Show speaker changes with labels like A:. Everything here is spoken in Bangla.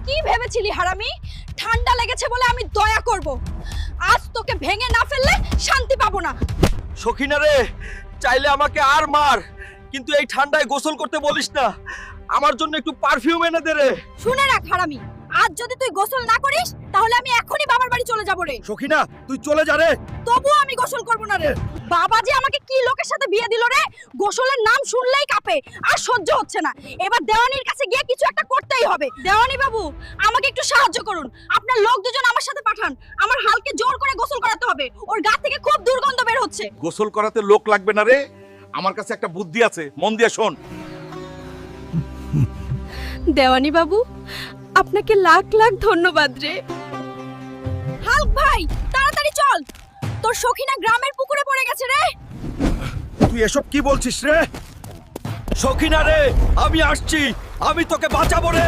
A: কি ভেবেছিলি হারামি? ঠান্ডা লেগেছে বলে আমি দয়া করব। আজ তোকে ভেঙে না ফেললে শান্তি পাবো না।
B: সখিনা রে, চাইলে আমাকে আর মার, কিন্তু এই ঠান্ডায় গোসল করতে বলিস না। আমার জন্য একটু পারফিউম এনে দে রে।
A: শুনে রাখ হারামি, আজ যদি তুই গোসল না করিস তাহলে আমি এখনই বাবার বাড়ি চলে যাব রে।
B: সখিনা, তুই চলে যা রে।
A: তবুও আমি গোসল করব না রে। বাবা যে আমাকে কি লোকের সাথে বিয়ে দিল রে, গোসলের নাম শুনলেই কাঁপে, আর সহ্য হচ্ছে না। এবার দেওয়ানির কাছে গিয়ে কিছু একটা করতেই হবে। দেওয়ানি বাবু, আমাকে একটু সাহায্য করুন। আপনার লোক দুজন আমার সাথে পাঠান। আমার হালকে জোর করে গোসল করাতে হবে, ওর গা থেকে খুব দুর্গন্ধ বের হচ্ছে।
C: গোসল করাতে লোক লাগবে না রে, আমার কাছে একটা বুদ্ধি আছে, মন দিয়ে শোন।
A: দেওয়ানি বাবু, আপনাকে লাখ লাখ ধন্যবাদ রে। হাল্ক ভাই, তাড়াতাড়ি চল, তোর সখিনা গ্রামের পুকুরে পড়ে গেছে রে।
B: তুই এসব কি বলছিস রে? সখিনা রে, আমি আসছি, আমি তোকে বাঁচাবো রে।